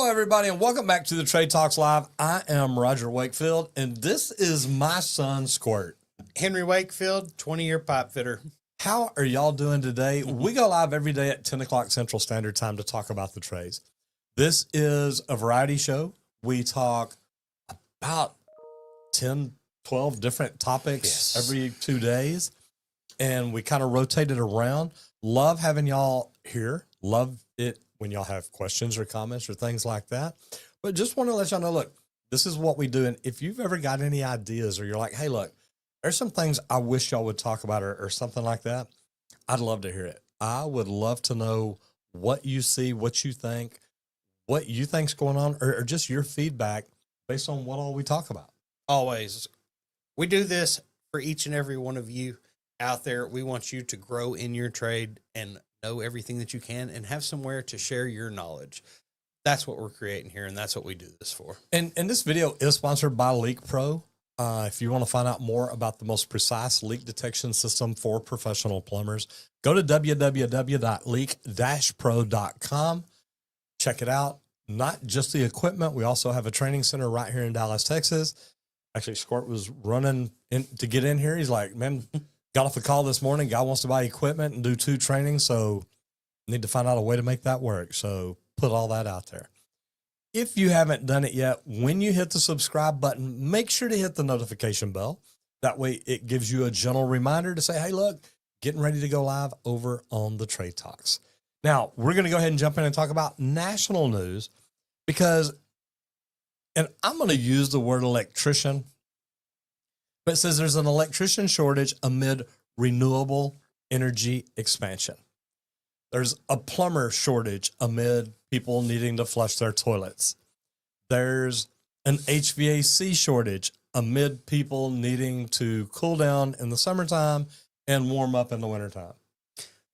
Hello, everybody, and welcome back to the Trade Talks Live. I am Roger Wakefield, and this is my son, Squirt. Henry Wakefield, 20-year pipe fitter. How are y'all doing today? We go live every day at 10 o'clock Central Standard Time to talk about the trades. This is a variety show. We talk about 10, 12 different topics every 2 days, and we kind of rotate it around. Love having y'all here. Love it when y'all have questions or comments or things like that. But just want to let y'all know, look, this is what we do. And if you've ever got any ideas or you're like, hey, look, there's some things I wish y'all would talk about or something like that, I'd love to hear it. I would love to know what you see, what you think's going on, or just your feedback based on what all we talk about. Always. We do this for each and every one of you out there. We want you to grow in your trade and know everything that you can and have somewhere to share your knowledge. That's what we're creating here, and that's what we do this for. And this video is sponsored by Leak Pro. If you want to find out more about the most precise leak detection system for professional plumbers, go to www.leak-pro.com. Check it out. Not just the equipment. We also have a training center right here in Dallas, Texas. Actually, Squirt was running in to get in here. He's like, man, got off a call this morning. Guy wants to buy equipment and do 2 trainings, so need to find out a way to make that work. So put all that out there. If you haven't done it yet, when you hit the subscribe button, make sure to hit the notification bell. That way it gives you a gentle reminder to say, hey, look, getting ready to go live over on the Trade Talks. Now, we're going to go ahead and jump in and talk about national news because, and I'm going to use the word electrician, but it says there's an electrician shortage amid renewable energy expansion. There's a plumber shortage amid people needing to flush their toilets. There's an HVAC shortage amid people needing to cool down in the summertime and warm up in the wintertime.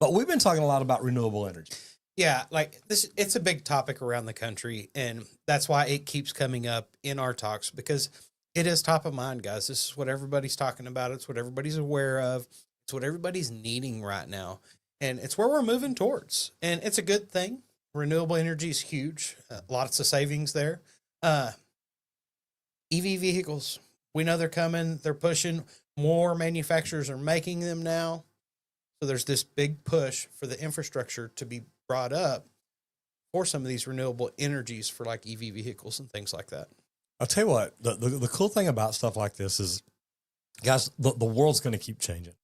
But we've been talking a lot about renewable energy. Yeah, like this, it's a big topic around the country, and that's why it keeps coming up in our talks, because it is top of mind, guys. This is what everybody's talking about. It's what everybody's aware of. It's what everybody's needing right now. And it's where we're moving towards. And it's a good thing. Renewable energy is huge. Lots of savings there. EV vehicles, we know they're coming. They're pushing. More manufacturers are making them now. So there's this big push for the infrastructure to be brought up for some of these renewable energies for like EV vehicles and things like that. I'll tell you what, the cool thing about stuff like this is, guys, the world's going to keep changing.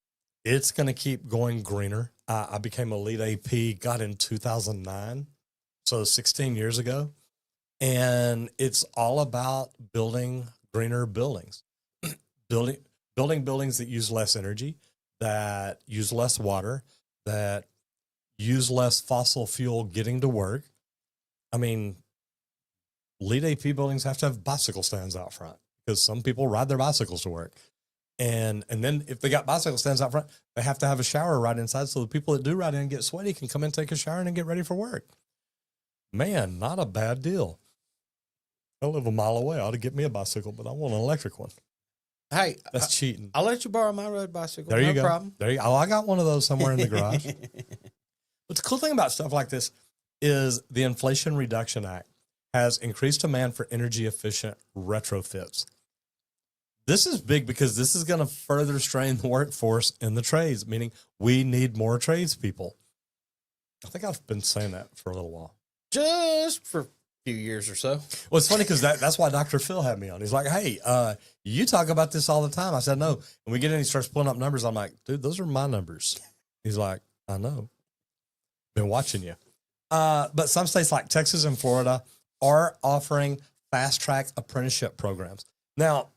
It's going to keep going greener. I became a lead AP, got in 2009, so 16 years ago. And it's all about building greener buildings, building buildings that use less energy, that use less water, that use less fossil fuel getting to work. I mean, lead AP buildings have to have bicycle stands out front because some people ride their bicycles to work. And then if they got bicycle stands out front, they have to have a shower right inside so the people that do ride in and get sweaty can come in, take a shower, and get ready for work. Man, not a bad deal. I live a mile away. I ought to get me a bicycle, but I want an electric one. Hey, that's cheating. I'll let you borrow my road bicycle. There you go. No problem. There you go. Oh, I got one of those somewhere in the garage. But the cool thing about stuff like this is the Inflation Reduction Act has increased demand for energy efficient retrofits. This is big because this is going to further strain the workforce in the trades, meaning we need more tradespeople. I think I've been saying that for a little while. Just for a few years or so. Well, it's funny because that's why Dr. Phil had me on. He's like, hey, you talk about this all the time. I said, no. And we get in, he starts pulling up numbers. I'm like, dude, those are my numbers. He's like, I know. Been watching you. But some states like Texas and Florida are offering fast track apprenticeship programs. Now,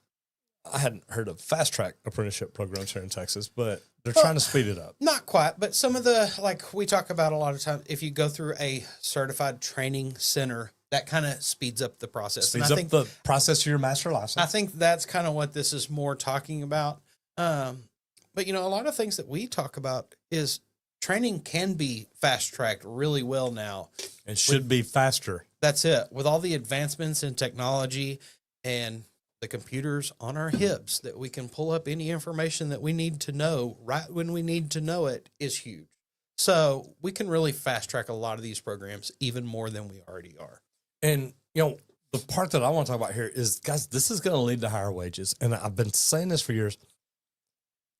I hadn't heard of fast track apprenticeship programs here in Texas, but they're trying to speed it up. Not quite, but some of the, like we talk about a lot of times, if you go through a certified training center, that kind of speeds up the process. Speeds up the process of your master license. I think that's kind of what this is more talking about. But, you know, a lot of things that we talk about is training can be fast tracked really well now. It should be faster. That's it. With all the advancements in technology and the computers on our hips that we can pull up any information that we need to know right when we need to know it is huge. So we can really fast track a lot of these programs even more than we already are. And, you know, the part that I want to talk about here is, guys, this is going to lead to higher wages. And I've been saying this for years.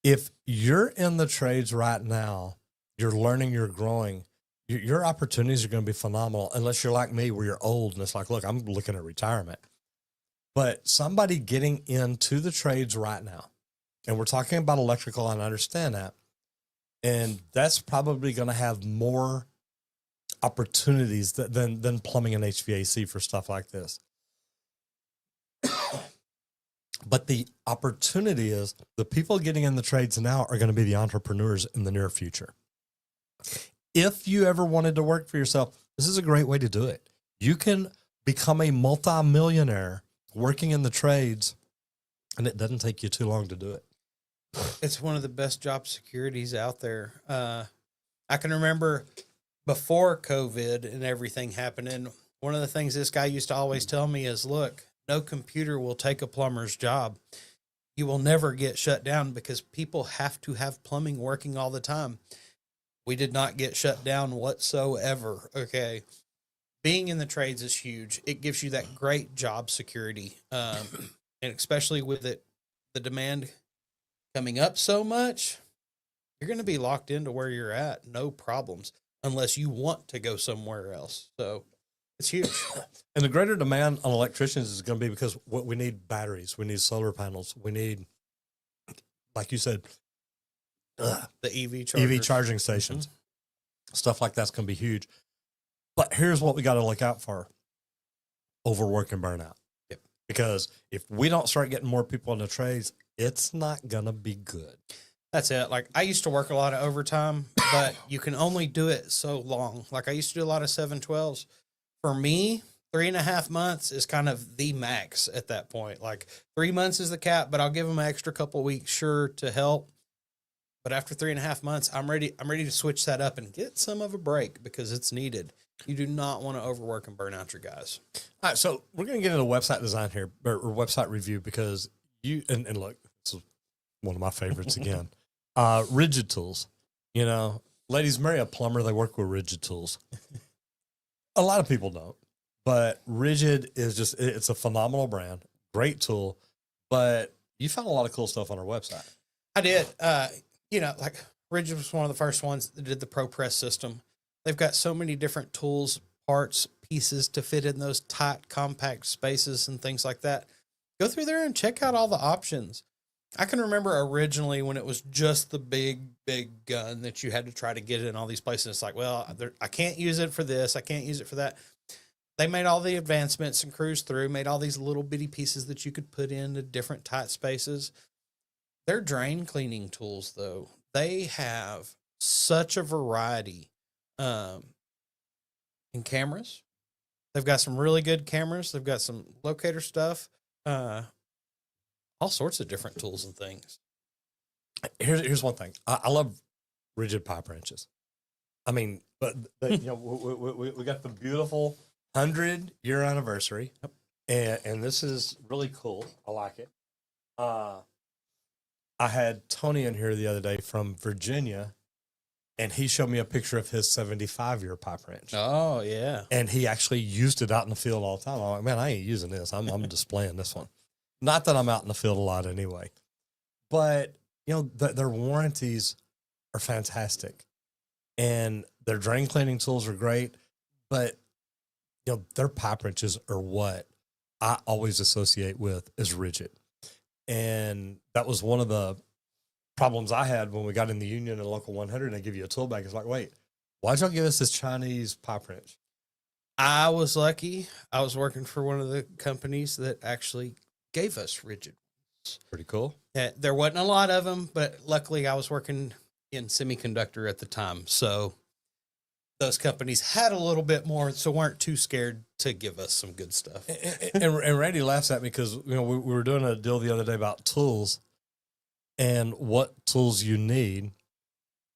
If you're in the trades right now, you're learning, you're growing, your opportunities are going to be phenomenal, unless you're like me, where you're old and it's like, look, I'm looking at retirement. But somebody getting into the trades right now, and we're talking about electrical, and I understand that, and that's probably going to have more opportunities than plumbing and HVAC for stuff like this. But the opportunity is the people getting in the trades now are going to be the entrepreneurs in the near future. If you ever wanted to work for yourself, this is a great way to do it. You can become a multimillionaire working in the trades, and it doesn't take you too long to do it. It's one of the best job securities out there. I can remember before COVID and everything happening, one of the things this guy used to always tell me is, look, no computer will take a plumber's job. You will never get shut down because people have to have plumbing working all the time. We did not get shut down whatsoever. Okay. Being in the trades is huge. It gives you that great job security. And especially with the demand coming up so much, you're going to be locked into where you're at. No problems unless you want to go somewhere else. So it's huge. And the greater demand on electricians is going to be because what we need batteries, we need solar panels, we need, like you said, The EV charging stations, stuff like that's going to be huge. But here's what we got to look out for: overwork and burnout. Yep. Because if we don't start getting more people in the trades, it's not going to be good. That's it. Like, I used to work a lot of overtime, but you can only do it so long. Like, I used to do a lot of 712s. For me, 3.5 months is kind of the max at that point. Like, 3 months is the cap, but I'll give them an extra couple of weeks, sure, to help. But after 3.5 months, I'm ready to switch that up and get some of a break because it's needed. You do not want to overwork and burn out your guys. All right, so we're going to get into website design here, or website review, because and look, this is one of my favorites again. Rigid Tools. You know, ladies, marry a plumber, they work with Rigid Tools. A lot of people don't, but Rigid is it's a phenomenal brand, great tool, but you found a lot of cool stuff on our website. I did. You know, like, Rigid was one of the first ones that did the ProPress system. They've got so many different tools, parts, pieces to fit in those tight, compact spaces and things like that. Go through there and check out all the options. I can remember originally when it was just the big gun that you had to try to get it in all these places. It's like, well, I can't use it for this. I can't use it for that. They made all the advancements and cruised through, made all these little bitty pieces that you could put into different tight spaces. Their drain cleaning tools, though, they have such a variety in cameras. They've got some really good cameras. They've got some locator stuff. All sorts of different tools and things. Here's one thing. I love Rigid pipe wrenches. I mean, but you know, we got the beautiful 100-year anniversary, and this is really cool. I like it. I had Tony in here the other day from Virginia, and he showed me a picture of his 75-year pipe wrench. Oh, yeah. And he actually used it out in the field all the time. I'm like, man, I ain't using this. I'm displaying this one. Not that I'm out in the field a lot anyway. But, you know, their warranties are fantastic. And their drain cleaning tools are great. But, you know, their pipe wrenches are what I always associate with as Rigid. And that was one of the problems I had when we got in the union and Local 100 and they give you a tool bag. It's like, wait, why'd y'all give us this Chinese pipe wrench? I was lucky. I was working for one of the companies that actually gave us Rigid. Pretty cool. There wasn't a lot of them, but luckily I was working in semiconductor at the time. So those companies had a little bit more, so weren't too scared to give us some good stuff. And Randy laughs at me because, you know, we were doing a deal the other day about tools and what tools you need.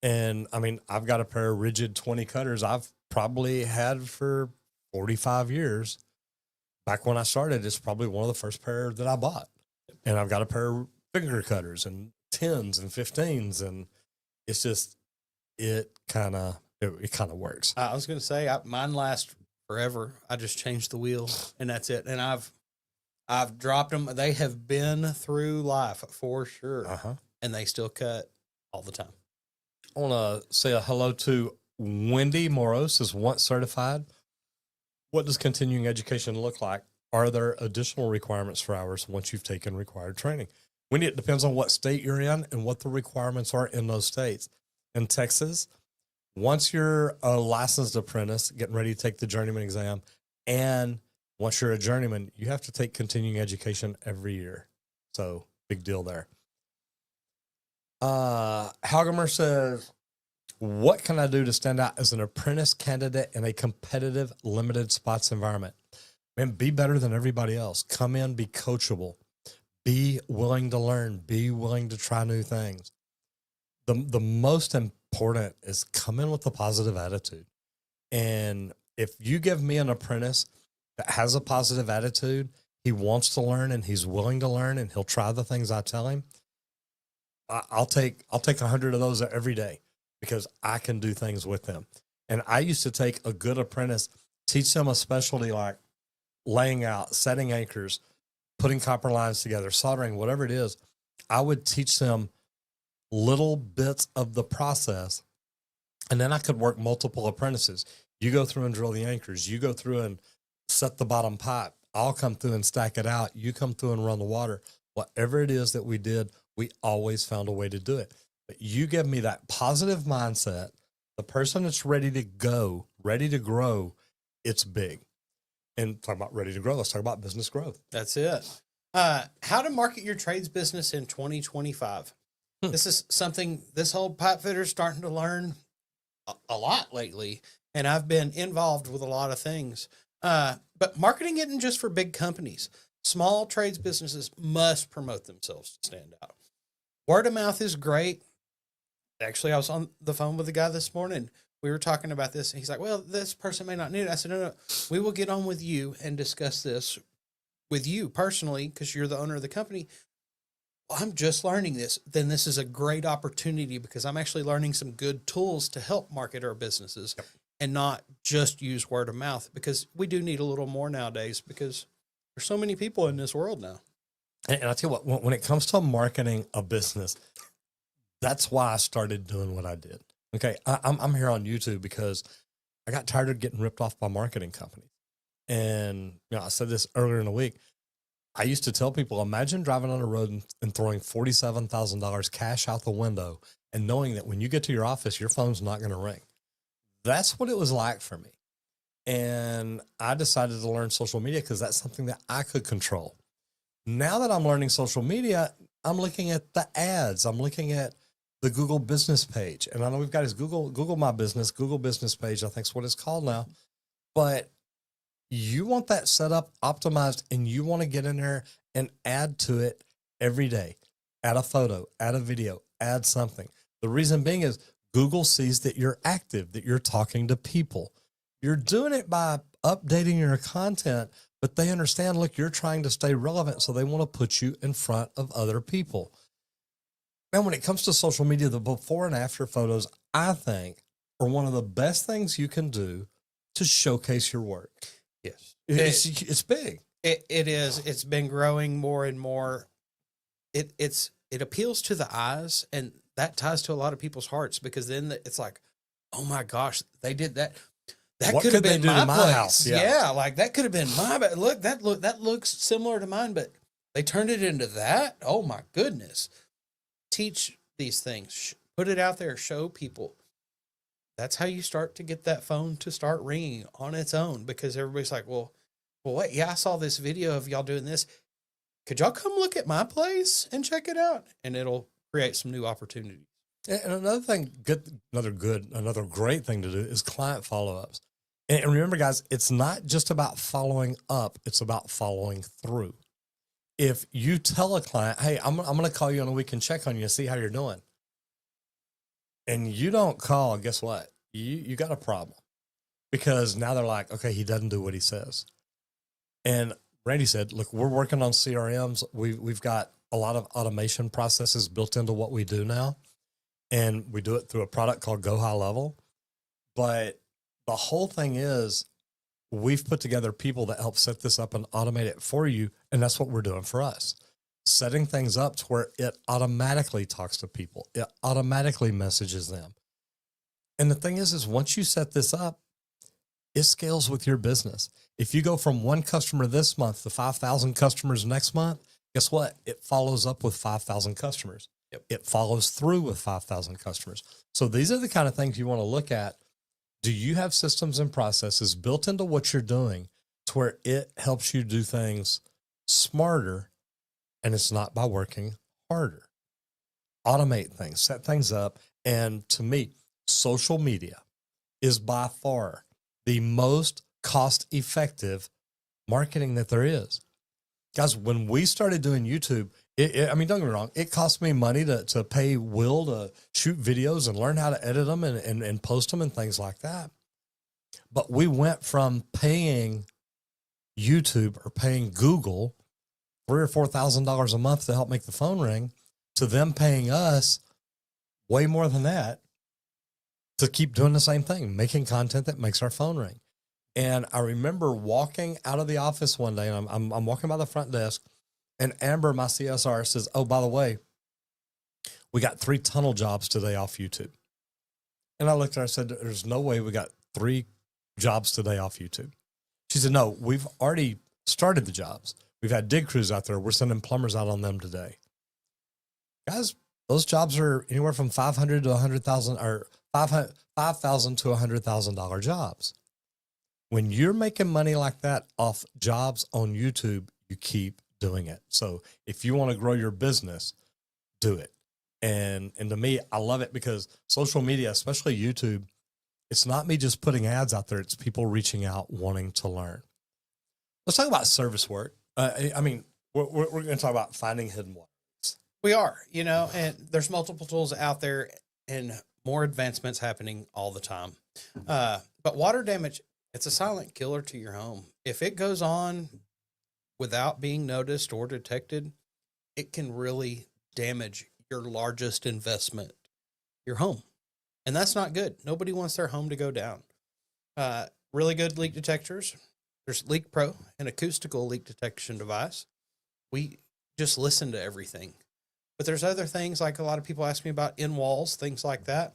And I mean, I've got a pair of Rigid 20 cutters I've probably had for 45 years. Back when I started, it's probably one of the first pair that I bought. And I've got a pair of finger cutters and 10s and 15s. And it's just, it kind of works. I was going to say, mine last forever. I just changed the wheel and that's it. And I've dropped them. They have been through life for sure, and they still cut all the time. I want to say a hello to Wendy Moros, is once certified. What does continuing education look like? Are there additional requirements for hours once you've taken required training? Wendy, it depends on what state you're in and what the requirements are in those states. In Texas, once you're a licensed apprentice, getting ready to take the journeyman exam, and once you're a journeyman, you have to take continuing education every year. So big deal there. Halgamer says, what can I do to stand out as an apprentice candidate in a competitive limited spots environment? Man, be better than everybody else. Come in, be coachable, be willing to learn, be willing to try new things. The most important is come in with a positive attitude. And if you give me an apprentice that has a positive attitude, he wants to learn and he's willing to learn and he'll try the things I tell him, I'll take 100 of those every day because I can do things with them. And I used to take a good apprentice, teach them a specialty like laying out, setting anchors, putting copper lines together, soldering, whatever it is. I would teach them little bits of the process. And then I could work multiple apprentices. You go through and drill the anchors. You go through and set the bottom pipe. I'll come through and stack it out. You come through and run the water. Whatever it is that we did, we always found a way to do it. But you give me that positive mindset, the person that's ready to go, ready to grow, it's big. And talk about ready to grow, let's talk about business growth. That's it. How to market your trades business in 2025. This is something this whole pipe fitter is starting to learn a lot lately. And I've been involved with a lot of things. But marketing isn't just for big companies. Small trades businesses must promote themselves to stand out. Word of mouth is great. Actually, I was on the phone with a guy this morning. We were talking about this. And he's like, well, this person may not need it. I said, no, we will get on with you and discuss this with you personally because you're the owner of the company. Well, I'm just learning this. Then this is a great opportunity because I'm actually learning some good tools to help market our businesses and not just use word of mouth because we do need a little more nowadays because there's so many people in this world now. And I'll tell you what, when it comes to marketing a business, that's why I started doing what I did. Okay, I'm here on YouTube because I got tired of getting ripped off by marketing companies. And I said this earlier in the week. I used to tell people, imagine driving on the road and throwing $47,000 cash out the window and knowing that when you get to your office, your phone's not going to ring. That's what it was like for me. And I decided to learn social media because that's something that I could control. Now that I'm learning social media, I'm looking at the ads. I'm looking at the Google business page. And I know we've got his Google My Business, Google business page, I think is what it's called now. But you want that set up, optimized, and you want to get in there and add to it every day. Add a photo, add a video, add something. The reason being is Google sees that you're active, that you're talking to people. You're doing it by updating your content, but they understand, look, you're trying to stay relevant, so they want to put you in front of other people. Now, when it comes to social media, the before and after photos, I think, are one of the best things you can do to showcase your work. Yes. It's big. It is. It's been growing more and more. It appeals to the eyes, and that ties to a lot of people's hearts because then it's like, oh my gosh, they did that. That What could have could they been do my to my place. house? Yeah. Yeah. Like that could have been my. But look, that looks similar to mine, but they turned it into that. Oh my goodness! Teach these things. Put it out there. Show people. That's how you start to get that phone to start ringing on its own because everybody's like, well, wait, yeah, I saw this video of y'all doing this. Could y'all come look at my place and check it out? And it'll create some new opportunities. And another thing, another great thing to do is client follow-ups. And remember, guys, it's not just about following up. It's about following through. If you tell a client, hey, I'm going to call you on a week and check on you and see how you're doing. And you don't call, guess what? You got a problem because now they're like, okay, he doesn't do what he says. And Randy said, look, we're working on CRMs. We've got a lot of automation processes built into what we do now. And we do it through a product called Go High Level. But the whole thing is we've put together people that help set this up and automate it for you. And that's what we're doing for us. Setting things up to where it automatically talks to people. It automatically messages them. And the thing is once you set this up, it scales with your business. If you go from one customer this month to 5,000 customers next month, guess what? It follows up with 5,000 customers. Yep. It follows through with 5,000 customers. So these are the kind of things you want to look at. Do you have systems and processes built into what you're doing to where it helps you do things smarter, and it's not by working harder? Automate things, set things up. And to me, social media is by far the most cost-effective marketing that there is. Guys, when we started doing YouTube, I mean, don't get me wrong, it cost me money to pay Will to shoot videos and learn how to edit them and post them and things like that. But we went from paying YouTube or paying Google $3,000 or $4,000 a month to help make the phone ring to them paying us way more than that to keep doing the same thing, making content that makes our phone ring. And I remember walking out of the office one day, and I'm walking by the front desk, and Amber, my CSR, says, "Oh, by the way, we got 3 tunnel jobs today off YouTube." And I looked at her and said, "There's no way we got 3 jobs today off YouTube." She said, "No, we've already started the jobs. We've had dig crews out there. We're sending plumbers out on them today." Guys, those jobs are anywhere from $500 to $100,000 or $5,000 to $100,000 jobs. When you're making money like that off jobs on YouTube, you keep doing it. So if you want to grow your business, do it. And to me, I love it because social media, especially YouTube, it's not me just putting ads out there. It's people reaching out, wanting to learn. Let's talk about service work. I mean, we're going to talk about finding hidden water. We are, and there's multiple tools out there and more advancements happening all the time. But water damage, it's a silent killer to your home. If it goes on without being noticed or detected, it can really damage your largest investment, your home. And that's not good. Nobody wants their home to go down. Really good leak detectors. There's Leak Pro, an acoustical leak detection device. We just listen to everything. But there's other things, like a lot of people ask me about in-walls, things like that.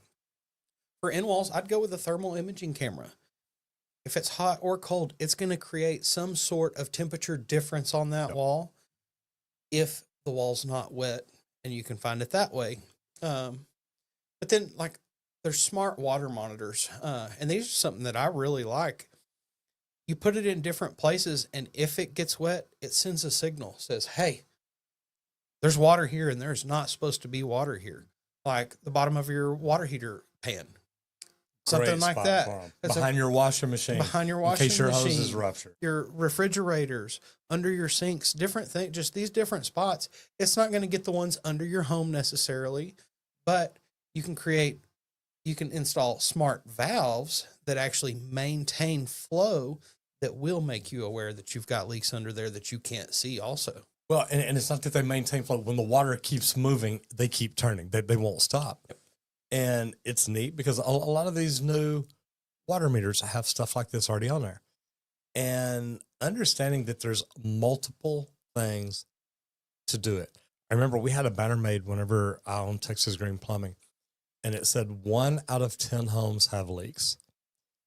For in-walls, I'd go with a thermal imaging camera. If it's hot or cold, it's going to create some sort of temperature difference on that wall if the wall's not wet, and you can find it that way. But then, like, there's smart water monitors, and these are something that I really like. You put it in different places, and if it gets wet, it sends a signal, says, "Hey, there's water here, and there's not supposed to be water here." Like the bottom of your water heater pan. Something like that. Behind your washing machine. Behind your washing machine. In case your hose is ruptured. Your refrigerators, under your sinks, different things, just these different spots. It's not going to get the ones under your home necessarily, but you can install smart valves that actually maintain flow that will make you aware that you've got leaks under there that you can't see also. Well, and it's not that they maintain flow. When the water keeps moving, they keep turning. They won't stop. Yep. And it's neat because a lot of these new water meters have stuff like this already on there. And understanding that there's multiple things to do it. I remember we had a banner made whenever I owned Texas Green Plumbing, and it said 1 out of 10 homes have leaks.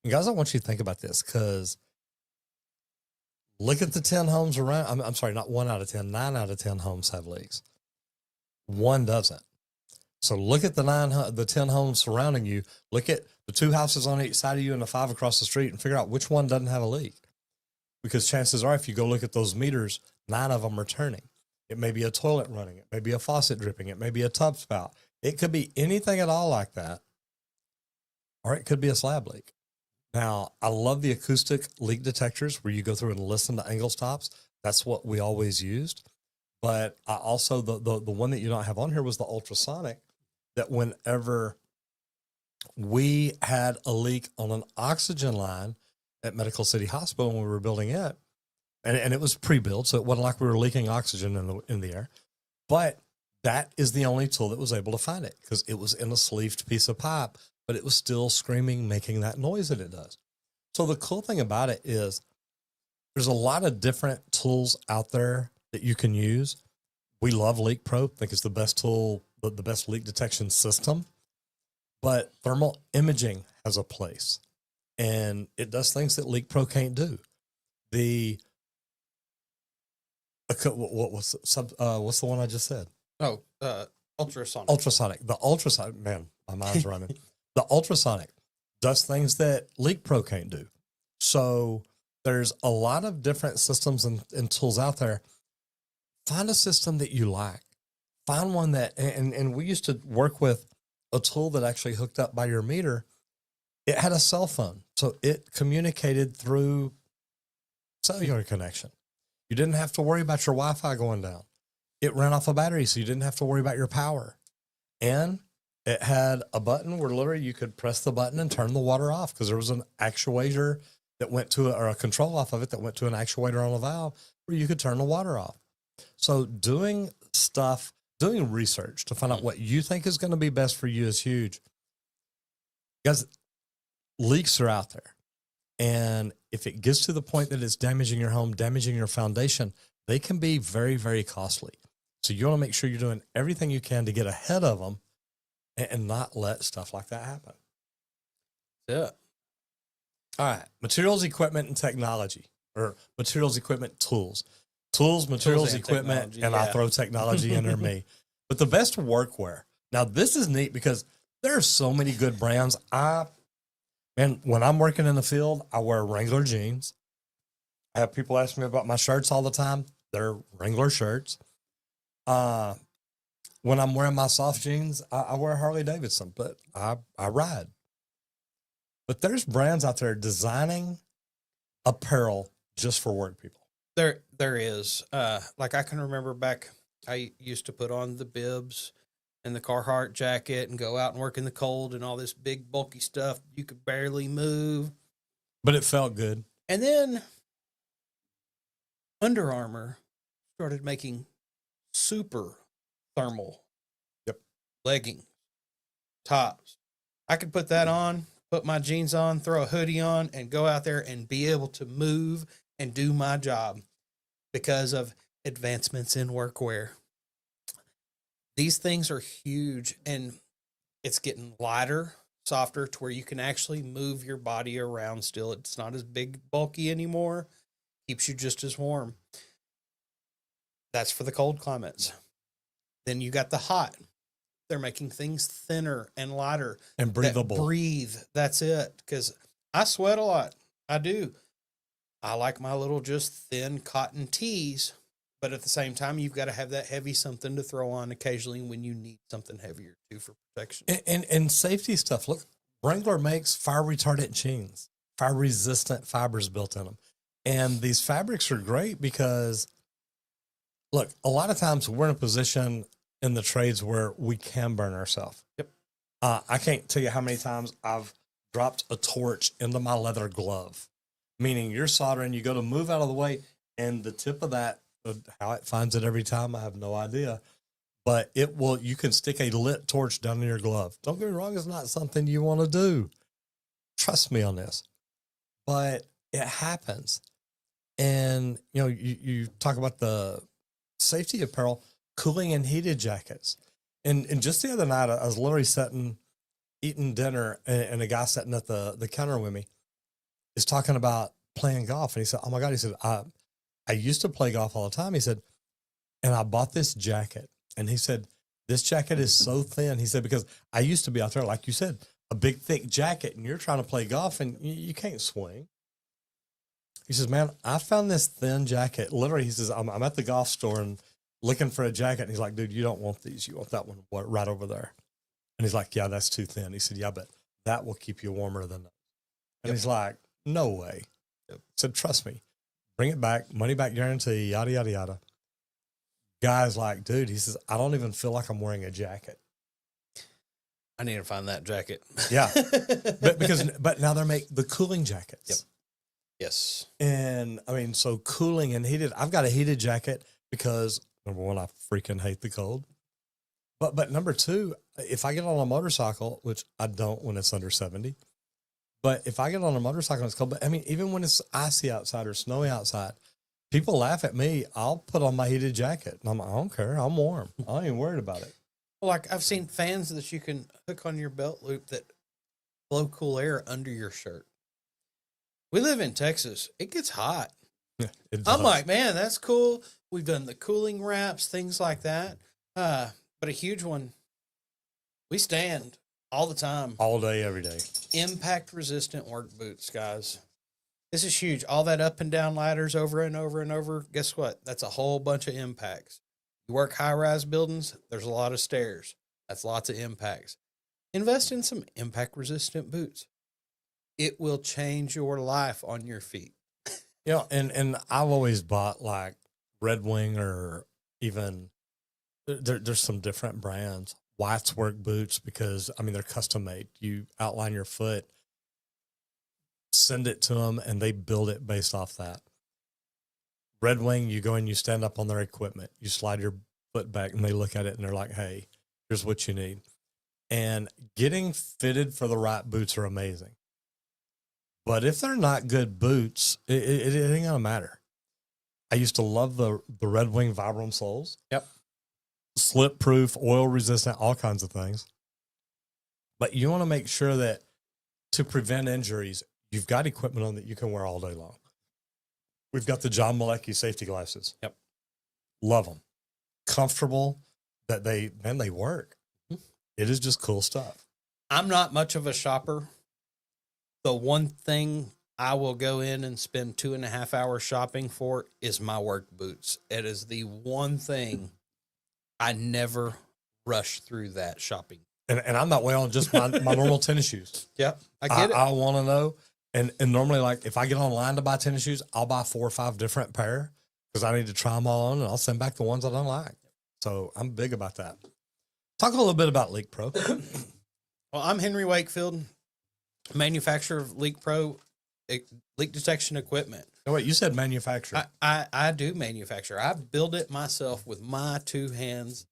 And guys, I want you to think about this because look at the 10 homes around. I'm sorry, not 1 out of 10, 9 out of 10 homes have leaks. 1 doesn't. So look at the 10 homes surrounding you. Look at the 2 houses on each side of you and the 5 across the street and figure out which one doesn't have a leak. Because chances are, if you go look at those meters, 9 of them are turning. It may be a toilet running. It may be a faucet dripping. It may be a tub spout. It could be anything at all like that. Or it could be a slab leak. Now, I love the acoustic leak detectors where you go through and listen to angle stops. That's what we always used. But I also, the one that you don't have on here was the ultrasonic, that whenever we had a leak on an oxygen line at Medical City Hospital when we were building it, and it was pre-built, so it wasn't like we were leaking oxygen in the air, but that is the only tool that was able to find it because it was in a sleeved piece of pipe, but it was still screaming, making that noise that it does. So the cool thing about it is there's a lot of different tools out there that you can use. We love Leak Pro. I think it's the best tool, the best leak detection system. But thermal imaging has a place, and it does things that Leak Pro can't do. What's the one I just said? Oh, ultrasonic. Ultrasonic. The ultrasonic, man, my mind's running. The ultrasonic does things that Leak Pro can't do. So there's a lot of different systems and tools out there. Find a system that you like. Find one that, and we used to work with a tool that actually hooked up by your meter. It had a cell phone, so it communicated through cellular connection. You didn't have to worry about your Wi-Fi going down. It ran off a battery, so you didn't have to worry about your power. And it had a button where literally you could press the button and turn the water off, because there was an actuator that went to or a control off of it that went to an actuator on a valve where you could turn the water off. So doing research to find out what you think is going to be best for you is huge. Because leaks are out there. And if it gets to the point that it's damaging your home, damaging your foundation, they can be very, very costly. So you want to make sure you're doing everything you can to get ahead of them and not let stuff like that happen. Yeah. All right. Materials, equipment, and technology, or materials, equipment, tools. Tools, materials, and equipment, technology, and I throw technology in there me. But the best workwear. Now, this is neat because there are so many good brands. When I'm working in the field, I wear Wrangler jeans. I have people ask me about my shirts all the time. They're Wrangler shirts. When I'm wearing my soft jeans, I wear Harley Davidson, but I ride. But there's brands out there designing apparel just for work people. There is. Like I can remember back, I used to put on the bibs and the Carhartt jacket and go out and work in the cold and all this big bulky stuff. You could barely move. But it felt good. And then Under Armour started making super thermal leggings, tops. I could put that on, put my jeans on, throw a hoodie on, and go out there and be able to move and do my job because of advancements in workwear. These things are huge, and it's getting lighter, softer, to where you can actually move your body around still. It's not as big, bulky anymore. Keeps you just as warm. That's for the cold climates. Then you got the hot. They're making things thinner and lighter. And breathable. That breathe. That's it. Because I sweat a lot. I do. I like my little just thin cotton tees. But at the same time, you've got to have that heavy something to throw on occasionally when you need something heavier too for protection. And safety stuff. Look, Wrangler makes fire retardant jeans, fire resistant fibers built in them. And these fabrics are great because, look, a lot of times we're in a position in the trades where we can burn ourselves. Yep. I can't tell you how many times I've dropped a torch into my leather glove, meaning you're soldering, you go to move out of the way, and the tip of that, how it finds it every time, I have no idea. But you can stick a lit torch down in your glove. Don't get me wrong, it's not something you want to do. Trust me on this. But it happens. And, you talk about the safety apparel, cooling and heated jackets. And just the other night, I was literally eating dinner, and a guy sitting at the counter with me is talking about playing golf. And he said, oh my God, he said, I used to play golf all the time. He said, and I bought this jacket. And he said, this jacket is so thin. He said, because I used to be out there, like you said, a big, thick jacket, and you're trying to play golf and you can't swing. He says, man, I found this thin jacket. Literally, he says, I'm at the golf store and looking for a jacket. And he's like, dude, you don't want these. You want that one right over there. And he's like, yeah, that's too thin. He said, yeah, but that will keep you warmer than those. And he's like, no way. He said, trust me. Bring it back, money back guarantee, yada, yada, yada. Guy's like, dude, he says, I don't even feel like I'm wearing a jacket. I need to find that jacket. Yeah. but now they make the cooling jackets. Yep. Yes. And I mean, so cooling and heated, I've got a heated jacket because number one, I freaking hate the cold. But number two, if I get on a motorcycle, which I don't when it's under 70, But if I get on a motorcycle and it's cold, but I mean, even when it's icy outside or snowy outside, people laugh at me. I'll put on my heated jacket and I'm like, I don't care. I'm warm. I ain't even worried about it. Like I've seen fans that you can hook on your belt loop that blow cool air under your shirt. We live in Texas. It gets hot. Yeah, it I'm does. like, man, that's cool. We've done the cooling wraps, things like that. But a huge one, we stand all the time. all day, every day. Impact resistant work boots, guys. This is huge. All that up and down ladders over and over and over. Guess what? That's a whole bunch of impacts. You work high rise buildings, there's a lot of stairs. That's lots of impacts. Invest in some impact resistant boots. It will change your life on your feet. Yeah, and I've always bought like Red Wing or even there's some different brands. White's work boots because I mean they're custom made. You outline your foot, send it to them, and they build it based off that. Red Wing, you go and you stand up on their equipment, you slide your foot back, and they look at it and they're like, "Hey, here's what you need." And getting fitted for the right boots are amazing. But if they're not good boots, it ain't gonna matter. I used to love the Red Wing Vibram soles. Yep. Slip proof, oil resistant, all kinds of things. But you want to make sure that to prevent injuries, you've got equipment on that you can wear all day long. We've got the John Malecki safety glasses. Yep. Love them. Comfortable, that they work. It is just cool stuff. I'm not much of a shopper. The one thing I will go in and spend 2.5 hours shopping for is my work boots. It is the one thing I never rush through that shopping. And I'm that way on just my normal tennis shoes. Yep. I get it. I want to know. And normally, like, if I get online to buy tennis shoes, I'll buy 4 or 5 different pair because I need to try them all on, and I'll send back the ones I don't like. So I'm big about that. Talk a little bit about Leak Pro. Well, I'm Henry Wakefield, manufacturer of Leak Pro leak detection equipment. Oh, wait, you said manufacturer. I do manufacture. I build it myself with my 2 hands.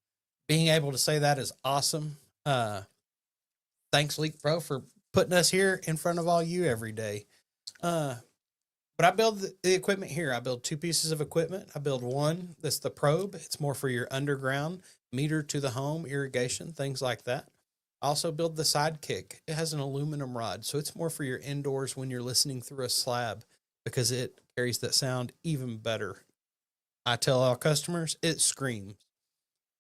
Being able to say that is awesome. Thanks, Leak Pro, for putting us here in front of all you every day. But I build the equipment here. I build 2 pieces of equipment. I build one that's the probe. It's more for your underground meter to the home, irrigation, things like that. I also build the Sidekick. It has an aluminum rod, so it's more for your indoors when you're listening through a slab because it carries that sound even better. I tell our customers, it screams.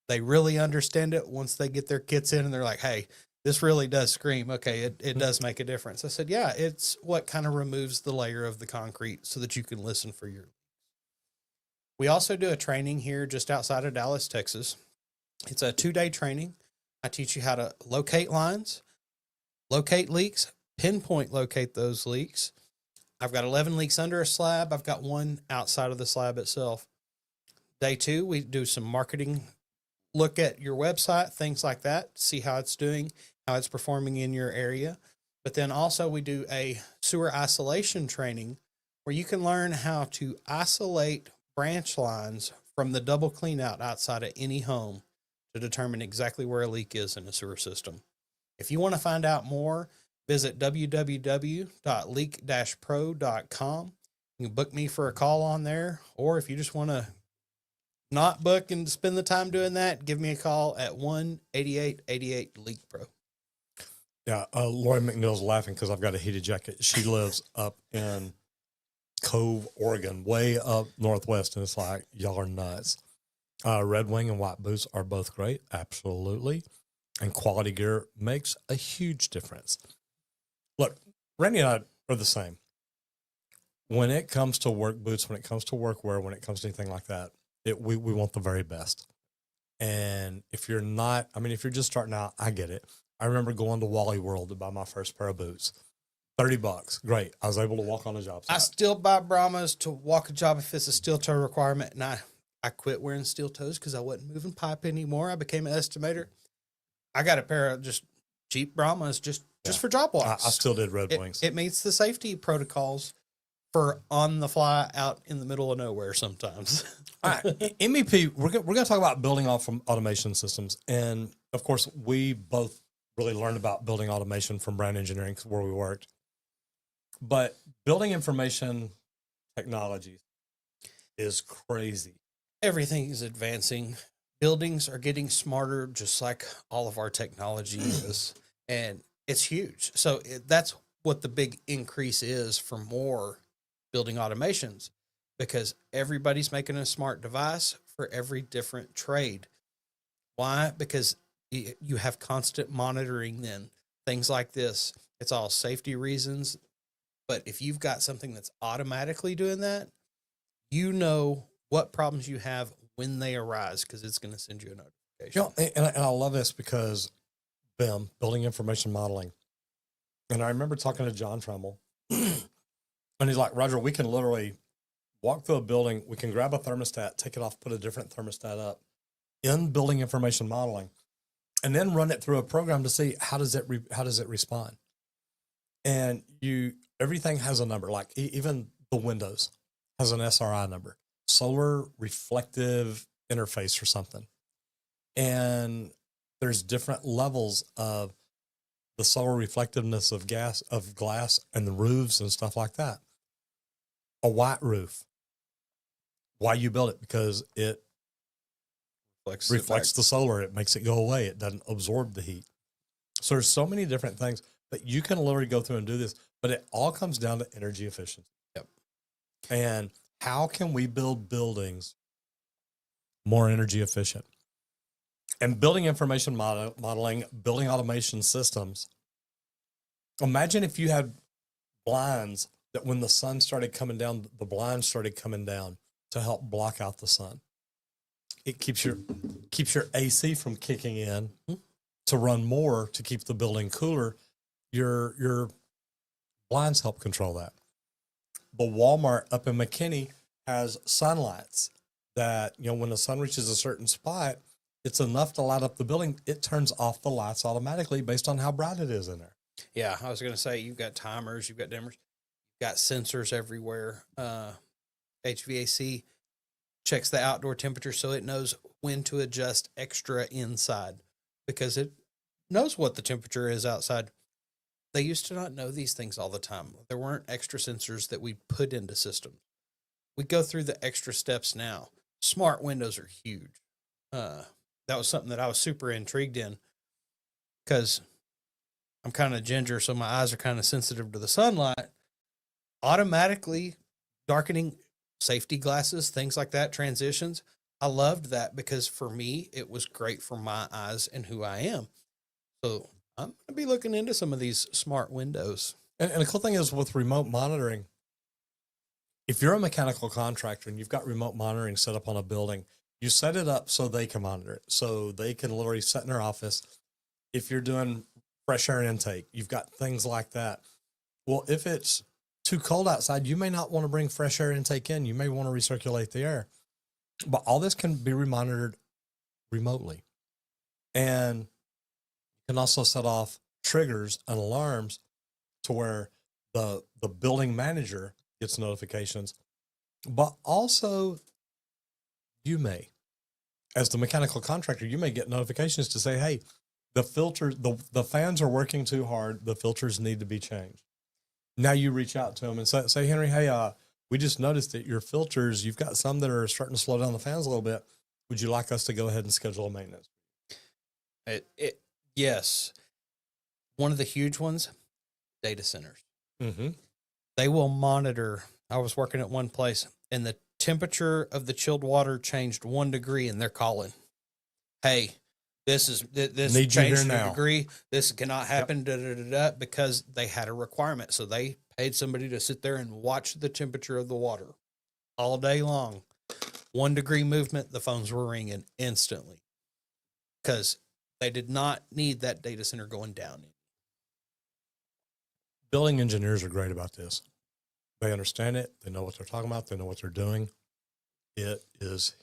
They really understand it once they get their kits in and they're like, hey, this really does scream. Okay, it does make a difference. I said, yeah, it's what kind of removes the layer of the concrete so that you can listen for your. We also do a training here just outside of Dallas, Texas. It's a 2-day training. I teach you how to locate lines, locate leaks, pinpoint locate those leaks. I've got 11 leaks under a slab. I've got 1 outside of the slab itself. Day 2, we do some marketing, look at your website, things like that, see how it's doing, how it's performing in your area. But then also we do a sewer isolation training where you can learn how to isolate branch lines from the double clean out outside of any home to determine exactly where a leak is in a sewer system. If you want to find out more, visit www.leak-pro.com. You can book me for a call on there, or if you just want to not book and spend the time doing that, give me a call at 1-8888-LEAK-PRO. Yeah, Lori McNeil's laughing because I've got a heated jacket. She lives up in Cove, Oregon, way up northwest, and it's like, y'all are nuts. Red Wing and White Boots are both great, absolutely. And quality gear makes a huge difference. Look, Randy and I are the same. When it comes to work boots, when it comes to workwear, when it comes to anything like that, we want the very best. And if you're not, I mean, if you're just starting out, I get it. I remember going to Wally World to buy my first pair of boots. $30. Great. I was able to walk on a job site. I still buy Brahmas to walk a job if it's a steel toe requirement. And I quit wearing steel toes because I wasn't moving pipe anymore. I became an estimator. I got a pair of just cheap Brahmas just for job walks. I still did Red Wings. It meets the safety protocols for on the fly out in the middle of nowhere sometimes. All right, MEP, we're going to talk about building off from automation systems. And of course, we both really learned about building automation from Brown Engineering where we worked. But building information technology is crazy. Everything is advancing. Buildings are getting smarter, just like all of our technology is. And it's huge. So that's what the big increase is for more building automations, because everybody's making a smart device for every different trade. Why? Because you have constant monitoring then. Things like this. It's all safety reasons. But if you've got something that's automatically doing that, you know what problems you have when they arise, because it's going to send you a notification. And I love this because BIM, building information modeling. And I remember talking to John Trumbull, and he's like, Roger, we can literally walk through a building. We can grab a thermostat, take it off, put a different thermostat up in building information modeling, and then run it through a program to see how does it respond. And everything has a number, like even the windows has an SRI number, solar reflective interface or something. And there's different levels of the solar reflectiveness of glass and the roofs and stuff like that. A white roof. Why you build it? Because it reflects the solar. It makes it go away. It doesn't absorb the heat. So there's so many different things that you can literally go through and do this, but it all comes down to energy efficiency. Yep. And how can we build buildings more energy efficient? And building information modeling, building automation systems. Imagine if you had blinds that when the sun started coming down, the blinds started coming down to help block out the sun. It keeps your AC from kicking in to run more to keep the building cooler. Your blinds help control that. The Walmart up in McKinney has sunlights that, when the sun reaches a certain spot, it's enough to light up the building. It turns off the lights automatically based on how bright it is in there. Yeah, I was going to say, you've got timers, you've got dimmers, you've got sensors everywhere. HVAC checks the outdoor temperature so it knows when to adjust extra inside, because it knows what the temperature is outside. They used to not know these things all the time. There weren't extra sensors that we put into systems. We go through the extra steps now. Smart windows are huge. That was something that I was super intrigued in, because I'm kind of ginger, so my eyes are kind of sensitive to the sunlight. Automatically darkening safety glasses, things like that, transitions. I loved that because for me, it was great for my eyes and who I am. So I'm going to be looking into some of these smart windows. And the cool thing is with remote monitoring, if you're a mechanical contractor and you've got remote monitoring set up on a building, you set it up so they can monitor it. So they can literally sit in their office. If you're doing fresh air intake, you've got things like that. Well, if it's too cold outside, you may not want to bring fresh air intake in. You may want to recirculate the air. But all this can be monitored remotely. And you can also set off triggers and alarms to where the building manager gets notifications. But also, you may, as the mechanical contractor, you may get notifications to say, hey, the filter, the fans are working too hard. The filters need to be changed. Now you reach out to them and say, Henry, hey, we just noticed that your filters, you've got some that are starting to slow down the fans a little bit. Would you like us to go ahead and schedule a maintenance? Yes. One of the huge ones, data centers. Mm-hmm. They will monitor. I was working at one place and the temperature of the chilled water changed 1 degree, and they're calling, hey, this Need changed a degree. This cannot happen, because they had a requirement. So they paid somebody to sit there and watch the temperature of the water all day long. 1 degree movement, the phones were ringing instantly, because they did not need that data center going down. Building engineers are great about this. They understand it. They know what they're talking about. They know what they're doing. It is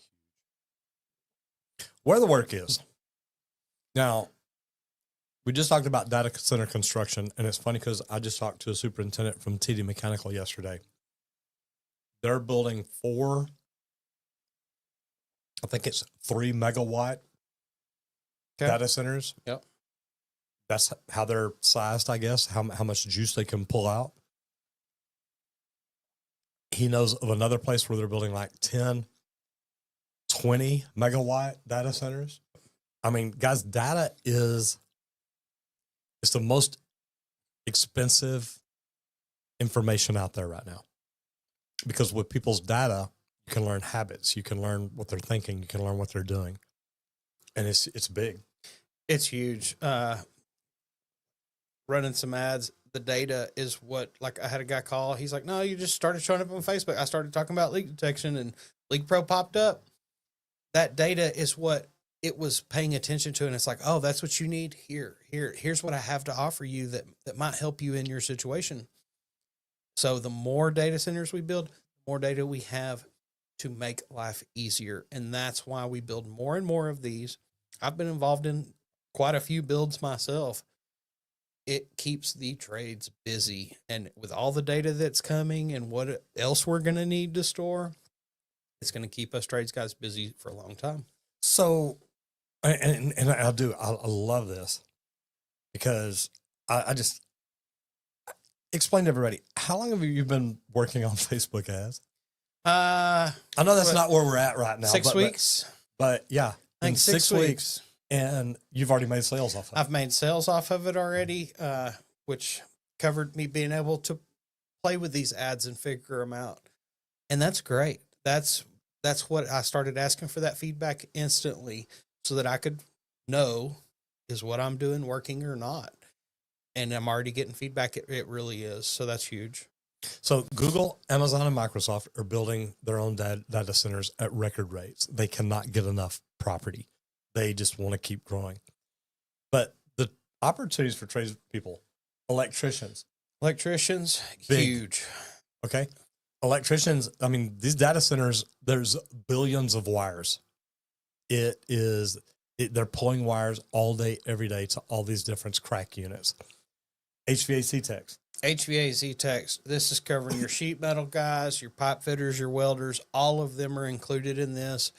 where the work is. Now, we just talked about data center construction, and it's funny because I just talked to a superintendent from TD Mechanical yesterday. They're building 3 megawatt data centers. Yep. That's how they're sized, I guess, how much juice they can pull out. he knows of another place where they're building like 10, 20 megawatt data centers. I mean, guys, data is it's the most expensive information out there right now. Because with people's data, you can learn habits, you can learn what they're thinking, you can learn what they're doing. And it's big. It's huge. Running some ads, the data is what, like I had a guy call. He's like, no, you just started showing up on Facebook. I started talking about leak detection and Leak Pro popped up. That data is what it was paying attention to. And it's like, oh, that's what you need. Here's what I have to offer you that might help you in your situation. So the more data centers we build, the more data we have to make life easier. And that's why we build more and more of these. I've been involved in quite a few builds myself. It keeps the trades busy. And with all the data that's coming and what else we're going to need to store, it's going to keep us trades guys busy for a long time. So, and I love this because I just explain to everybody, how long have you been working on Facebook ads? I know that's not where we're at right now. 6 weeks. But yeah, I think in 6 weeks. And you've already made sales off of it. I've made sales off of it already, which covered me being able to play with these ads and figure them out. And that's great. That's what I started asking for, that feedback instantly so that I could know, is what I'm doing working or not? And I'm already getting feedback. It really is. So that's huge. So Google, Amazon, and Microsoft are building their own data centers at record rates. They cannot get enough property. They just want to keep growing. But the opportunities for tradespeople, electricians, Big. Huge. Okay. Electricians, I mean, these data centers, there's billions of wires. They're pulling wires all day, every day to all these different crack units. HVAC techs. HVAC techs. This is covering your sheet metal guys, your pipe fitters, your welders. All of them are included in this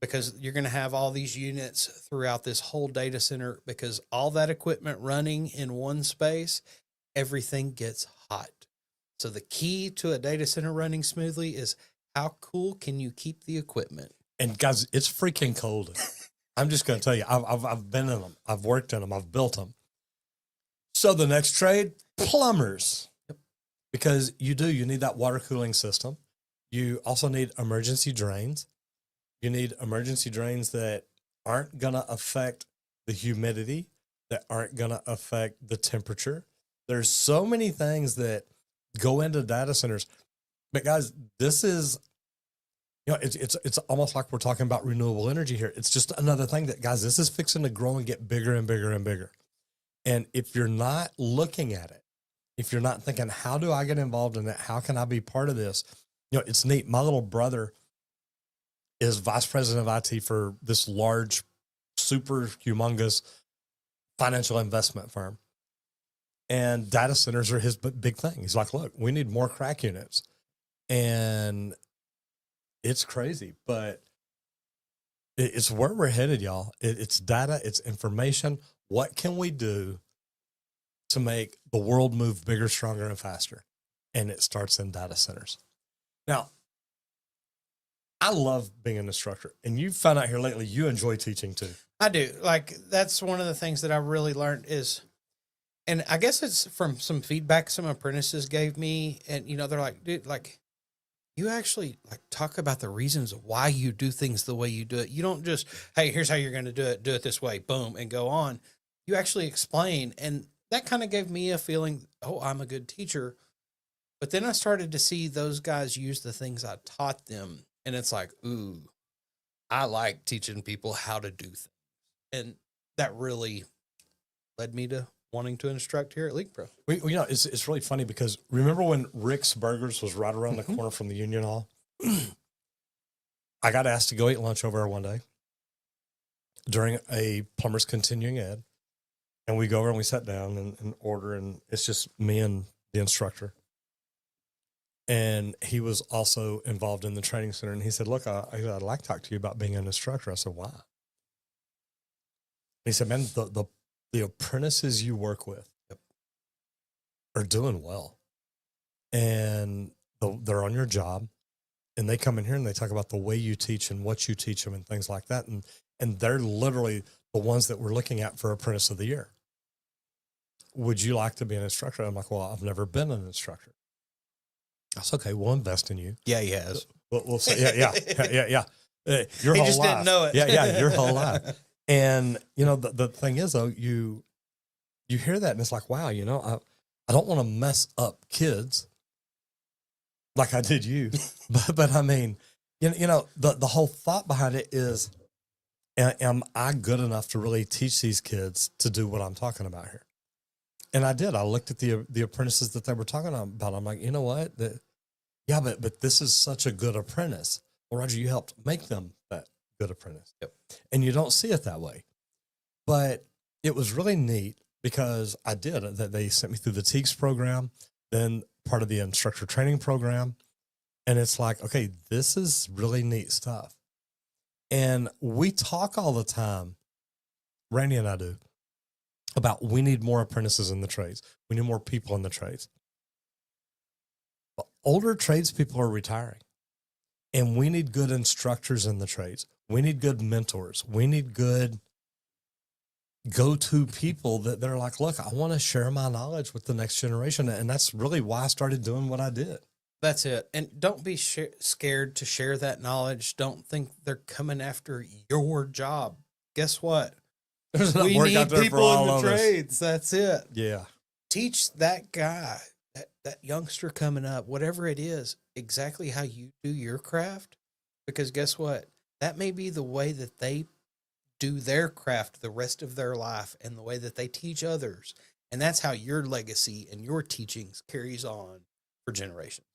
because you're going to have all these units throughout this whole data center, because all that equipment running in one space, everything gets hot. So the key to a data center running smoothly is how cool can you keep the equipment? And guys, it's freaking cold. I'm just going to tell you, I've been in them. I've worked in them. I've built them. So the next trade, plumbers. Yep. Because you need that water cooling system. You also need emergency drains. You need emergency drains that aren't going to affect the humidity, that aren't going to affect the temperature. There's so many things that go into data centers. But guys, this is, it's almost like we're talking about renewable energy here. It's just another thing that, guys, this is fixing to grow and get bigger and bigger and bigger. And if you're not looking at it, if you're not thinking, how do I get involved in it? How can I be part of this? It's neat. My little brother is vice president of IT for this large, super humongous financial investment firm. And data centers are his big thing. He's like, look, we need more crack units. And it's crazy, but it's where we're headed, y'all. It's data, it's information. What can we do to make the world move bigger, stronger, and faster? And it starts in data centers. Now, I love being an instructor, and you found out here lately you enjoy teaching too. I do. Like, that's one of the things that I really learned is, and I guess it's from some feedback some apprentices gave me, and they're like, dude, like, you actually like talk about the reasons why you do things the way you do it. You don't just, hey, here's how you're going to do it this way, boom, and go on. You actually explain. And that kind of gave me a feeling, oh, I'm a good teacher. But then I started to see those guys use the things I taught them. And it's like, ooh, I like teaching people how to do things. And that really led me to wanting to instruct here at Leak Pro. It's really funny because remember when Rick's Burgers was right around the corner from the Union Hall? I got asked to go eat lunch over there one day during a plumber's continuing ed. And we go over and we sat down and order, and it's just me and the instructor. And he was also involved in the training center. And he said, look, I'd like to talk to you about being an instructor. I said, why? He said, man, the apprentices you work with are doing well. And they're on your job, and they come in here and they talk about the way you teach and what you teach them and things like that. And they're literally the ones that we're looking at for Apprentice of the Year. Would you like to be an instructor? I'm like, well, I've never been an instructor. That's okay. We'll invest in you. Yeah, he has. We'll say, yeah. Your He whole just life. didn't know it. Yeah, your whole life. And, the thing is, though, you hear that and it's like, wow, I don't want to mess up kids like I did you. but I mean, the whole thought behind it is, am I good enough to really teach these kids to do what I'm talking about here? And I did. I looked at the apprentices that they were talking about. I'm like, you know what? But this is such a good apprentice. Well, Roger, you helped make them that good apprentice. Yep. And you don't see it that way. But it was really neat because I did that. They sent me through the TEACS program, then part of the instructor training program. And it's like, okay, this is really neat stuff. And we talk all the time, Randy and I do, about we need more apprentices in the trades. We need more people in the trades. But older tradespeople are retiring. And we need good instructors in the trades. We need good mentors. We need good go-to people that they're like, look, I want to share my knowledge with the next generation. And that's really why I started doing what I did. That's it. And don't be scared to share that knowledge. Don't think they're coming after your job. Guess what? There's enough We work need out there for people all in of the us. trades. That's it. Yeah. Teach that guy, that youngster coming up, whatever it is, exactly how you do your craft. Because guess what? That may be the way that they do their craft the rest of their life and the way that they teach others. And that's how your legacy and your teachings carries on for generations.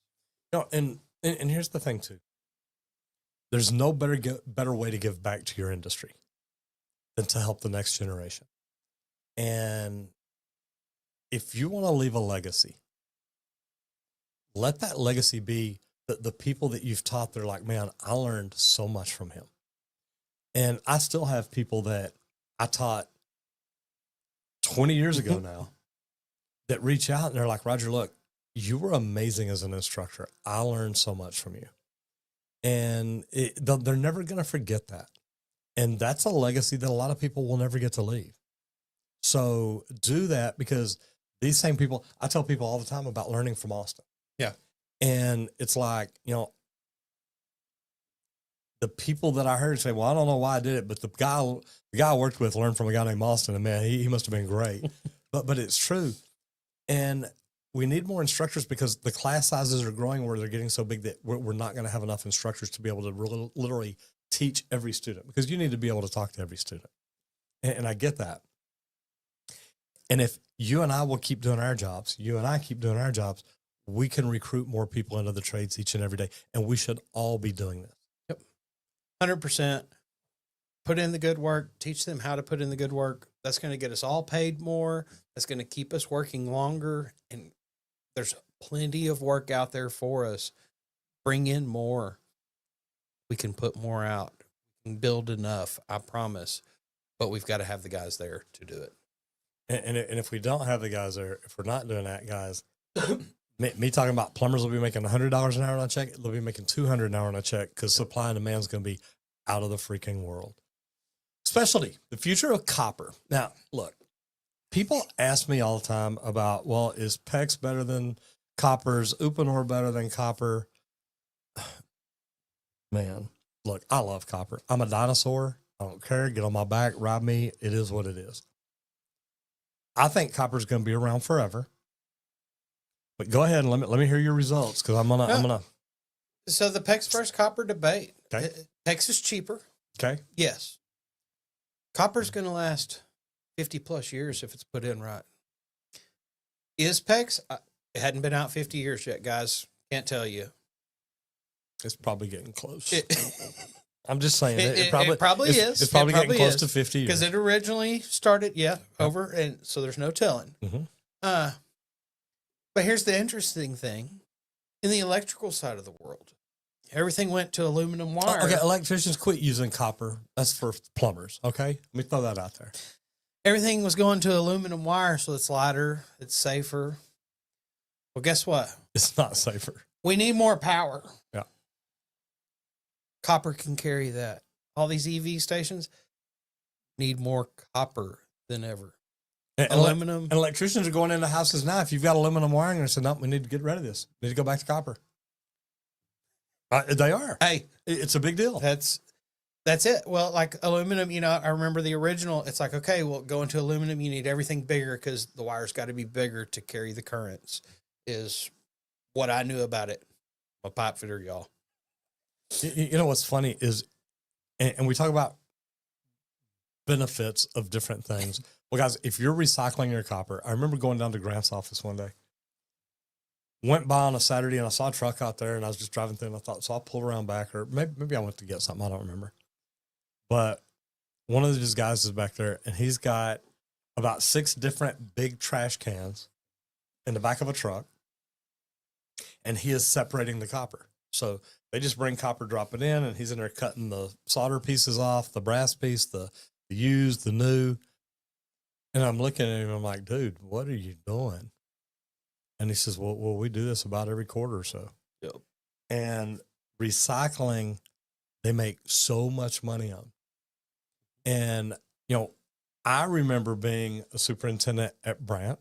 And here's the thing too. There's no better way to give back to your industry than to help the next generation. And if you want to leave a legacy, let that legacy be the people that you've taught. They're like, man, I learned so much from him. And I still have people that I taught 20 years ago now that reach out and they're like, Roger, look, you were amazing as an instructor. I learned so much from you. And they're never going to forget that. And that's a legacy that a lot of people will never get to leave. So do that, because these same people, I tell people all the time about learning from Austin. Yeah. And it's like, the people that I heard say, well, I don't know why I did it, but the guy I worked with learned from a guy named Austin, and man, he must have been great. but it's true. And we need more instructors because the class sizes are growing where they're getting so big that we're not going to have enough instructors to be able to literally teach every student, because you need to be able to talk to every student. And I get that. And if you and I will keep doing our jobs, we can recruit more people into the trades each and every day. And we should all be doing this. Yep. 100%. Put in the good work, teach them how to put in the good work. That's going to get us all paid more. That's going to keep us working longer. And there's plenty of work out there for us. Bring in more. We can put more out. We can build enough, I promise. But we've got to have the guys there to do it. And if we don't have the guys there, if we're not doing that, guys, me talking about plumbers will be making $100 an hour on a check. They'll be making $200 an hour on a check, because supply and demand is going to be out of the freaking world. Specialty, the future of copper. Now, look, people ask me all the time about, well, is PEX better than copper? Is Uponor better than copper? Man, look, I love copper. I'm a dinosaur. I don't care. Get on my back, ride me. It is what it is. I think copper is going to be around forever. But go ahead and let me hear your results, because I'm gonna. So the PEX versus copper debate. Okay. PEX is cheaper. Okay. Yes. Copper's going to last 50 plus years if it's put in right. Is PEX? It hadn't been out 50 years yet, guys. Can't tell you. It's probably getting close. I'm just saying It probably is. It's probably getting close to 50 years. Because it originally started, over, and so there's no telling. Mm-hmm. But here's the interesting thing. In the electrical side of the world, everything went to aluminum wire. Okay, electricians quit using copper. That's for plumbers, okay? Let me throw that out there. Everything was going to aluminum wire, so it's lighter, it's safer. Well, guess what? It's not safer. We need more power. Yeah. Copper can carry that. All these EV stations need more copper than ever. Aluminum. And electricians are going into houses now. If you've got aluminum wiring, they're saying, no, we need to get rid of this. We need to go back to copper. They are. Hey, It's a big deal. that's it. Well, like aluminum, I remember the original. It's like, okay, well, go into aluminum. You need everything bigger because the wire's got to be bigger to carry the currents. Is what I knew about it. I'm a pipe fitter, y'all. You know what's funny is, and we talk about benefits of different things. Well, guys, if you're recycling your copper, I remember going down to Grant's office one day. Went by on a Saturday and I saw a truck out there and I was just driving through and I thought, so I'll pull around back, or maybe I went to get something. I don't remember. But one of these guys is back there and he's got about 6 different big trash cans in the back of a truck and he is separating the copper. So they just bring copper, drop it in, and he's in there cutting the solder pieces off, the brass piece, the used, the new. And I'm looking at him, I'm like, dude, what are you doing? And he says, well, we do this about every quarter or so. Yep. And recycling, they make so much money on. And, I remember being a superintendent at Brant